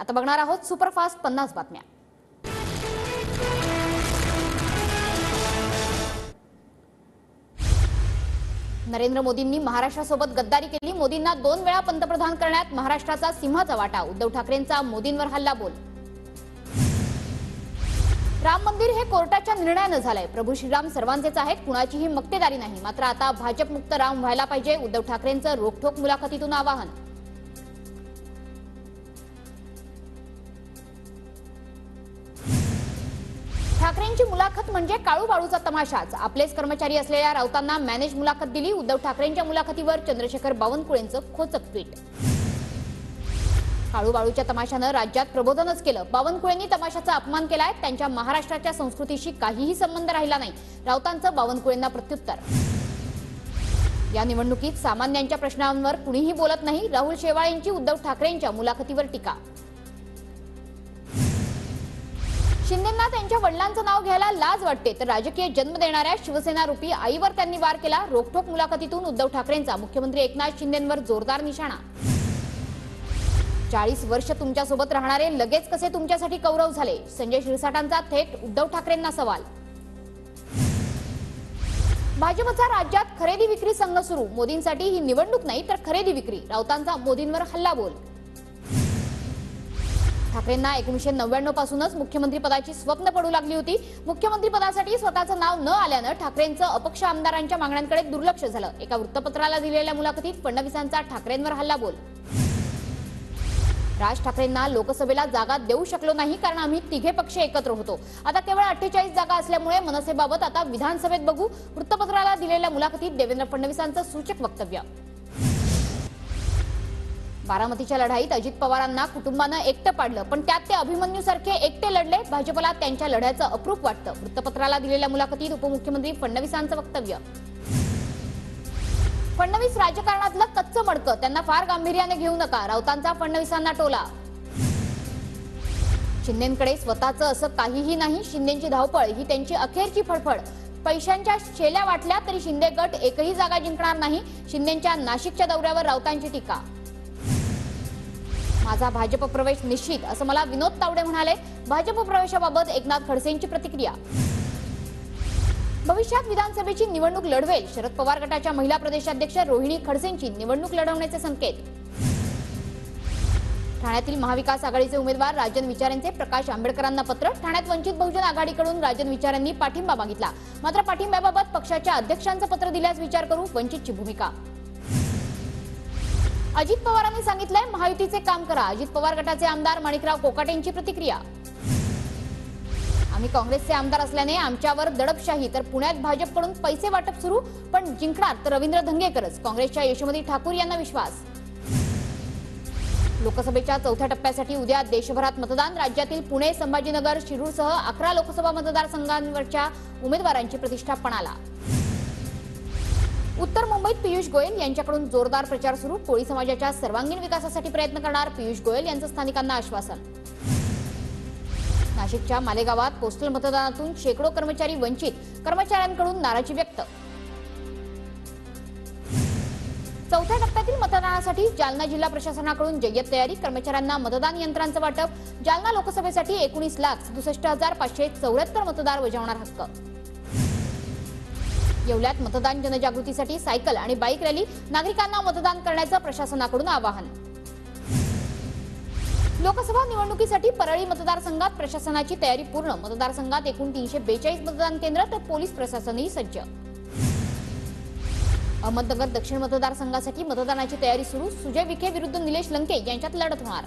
आता बघणार आहोत सुपरफास्ट 50 बातम्या। नरेंद्र मोदींनी महाराष्ट्रासोबत गद्दारी केली। मोदींना 2 वेळा पंतप्रधान करण्यात महाराष्ट्राचा सिंहाचा वाटा। उद्धव ठाकरेंचा मोदींवर हल्ला बोल। राम मंदिर हे कोर्टाच्या निर्णयाने झालंय। प्रभू श्रीराम सर्वांचेच आहेत, कुणाचीही मक्तेदारी नाही। मात्र आता भाजप मुक्त राम व्हायला पाहिजे, उद्धव ठाकरेंचं रोखठोक मुलाखतीतून आवाहन। ठाकरेंची मुलाखत म्हणजे काळू बाळूचा तमाशाच। आपलेच कर्मचारी असलेल्या राऊतांना मॅनेज मुलाखत दिली। उद्धव ठाकरेंच्या मुलाखतीवर चंद्रशेखर बावनकुळेंचं खोचक ट्विट। काळू बाळूच्या तमाशानं राज्यात प्रबोधनच केलं। बावनकुळेंनी तमाशाचा अपमान केलाय। त्यांच्या महाराष्ट्राच्या संस्कृतीशी काहीही संबंध राहिला नाही, राऊतांचं बावनकुळेंना प्रत्युत्तर। या निवडणुकीत सामान्यांच्या प्रश्नांवर कुणीही बोलत नाही, राहुल शेवाळेंची उद्धव ठाकरेंच्या मुलाखतीवर टीका। शिंदेंना त्यांच्या वडिलांचं नाव घ्यायला लाज वाटते, तर राजकीय जन्म देणाऱ्या शिवसेना रूपी आईवर त्यांनी वार केला। रोखठोक मुलाखतीतून उद्धव ठाकरेंचा मुख्यमंत्री एकनाथ शिंदेंवर जोरदार निशाणा। 40 वर्ष तुमच्यासोबत राहणारे लगेच कसे तुमच्यासाठी कौरव झाले, संजय शिरसाटांचा थेट उद्धव ठाकरेंना सवाल। भाजपचा राज्यात खरेदी विक्री संघ सुरू। मोदींसाठी ही निवडणूक नाही तर खरेदी विक्री, राऊतांचा मोदींवर हल्ला बोल। ठाकरेंना 1999 पासूनच मुख्यमंत्री पदाची स्वप्न पडू लागली होती। मुख्यमंत्री पदासाठी स्वतःचं नाव न आल्यानं ठाकरेंचं अपक्ष आमदारांच्या मागण्यांकडे दुर्लक्ष झालं। एका वृत्तपत्राला दिलेल्या मुलाखतीत फडणवीसांचा ठाकरेंवर हल्ला बोल। राज ठाकरेंना लोकसभेला जागा देऊ शकलो नाही कारण आम्ही तिघे पक्ष एकत्र होतो। आता केवळ 48 जागा असल्यामुळे मनसेबाबत आता विधानसभेत बघू। वृत्तपत्राला दिलेल्या मुलाखतीत देवेंद्र फडणवीसांचं सूचक वक्तव्य। बारामतीच्या लढाईत अजित पवारांना कुटुंबानं एकटं पाडलं, पण त्यात ते अभिमन्यूसारखे एकटे लढले। भाजपला त्यांच्या लढ्याचं अप्रूप वाटतं। वृत्तपत्राला दिलेल्या मुलाखतीत उपमुख्यमंत्री फडणवीसांचं वक्तव्य। फडणवीस राजकारणातलं कच्चं मडकं, त्यांना फार गांभीर्याने घेऊ नका, राऊतांचा फडणवीसांना टोला। शिंदेंकडे स्वतःचं असं काहीही नाही, शिंदेंची धावपळ ही त्यांची अखेरची फडफड। पैशांच्या शेल्या वाटल्या तरी शिंदे गट एकही जागा जिंकणार नाही। शिंदेंच्या नाशिकच्या दौऱ्यावर राऊतांची टीका। माझा भाजप प्रवेश निश्चित, असं मला विनोद तावडे म्हणाले। भाजप प्रवेशाबाबत एकनाथ खडसेंची प्रतिक्रिया। भविष्यात विधानसभेची निवडणूक लढवेल, शरद पवार गटाच्या महिला प्रदेशाध्यक्ष रोहिणी खडसेंची निवडणूक लढवण्याचे संकेत। ठाण्यातील महाविकास आघाडीचे उमेदवार राजन विचारेंचे प्रकाश आंबेडकरांना पत्र। ठाण्यात वंचित बहुजन आघाडीकडून राजन विचारांनी पाठिंबा मागितला, मात्र पाठिंब्याबाबत पक्षाच्या अध्यक्षांचं पत्र दिल्यास विचार करू, वंचितची भूमिका। अजित पवारांनी सांगितलंय महायुतीचे काम करा, अजित पवार गटाचे आमदार माणिकराव कोकाटेंची प्रतिक्रिया। आम्ही काँग्रेसचे आमदार असल्याने आमच्यावर दडपशाही, तर पुण्यात भाजपकडून पैसे वाटप सुरू, पण जिंकणार तर रवींद्र धंगेकरच, काँग्रेसच्या यशोमती ठाकूर यांना विश्वास। लोकसभेच्या चौथ्या टप्प्यासाठी उद्या देशभरात मतदान। राज्यातील पुणे, संभाजीनगर, शिरूरसह 11 लोकसभा मतदारसंघांवरच्या उमेदवारांची प्रतिष्ठा पणाला। उत्तर मुंबईत पियुष गोयल यांच्याकडून जोरदार प्रचार सुरू। कोळी समाजाच्या सर्वांगीण विकासासाठी प्रयत्न करणार पियुष गोयल यांचं स्थानिकांना आश्वासन। नाशिकच्या मालेगावात पोस्टल मतदानातून शेकडो कर्मचारी वंचित, कर्मचाऱ्यांकडून नाराजी व्यक्त। चौथ्या टप्प्यातील मतदानासाठी जालना जिल्हा प्रशासनाकडून जय्यत तयारी। कर्मचाऱ्यांना मतदान यंत्रांचं वाटप। जालना लोकसभेसाठी 19,67,574 मतदार बजावणार हक्क। येवल्यात मतदान जनजागृतीसाठी सायकल आणि बाईक रॅली, नागरिकांना मतदान करण्याचं प्रशासनाकडून आवाहन। लोकसभा निवडणुकीसाठी परळी मतदारसंघात प्रशासनाची तयारी पूर्ण। मतदारसंघात एकूण 342 मतदान केंद्र, तर पोलीस प्रशासनही सज्ज। अहमदनगर दक्षिण मतदारसंघासाठी मतदानाची तयारी सुरू। सुजय विखे विरुद्ध निलेश लंके यांच्यात लढत होणार।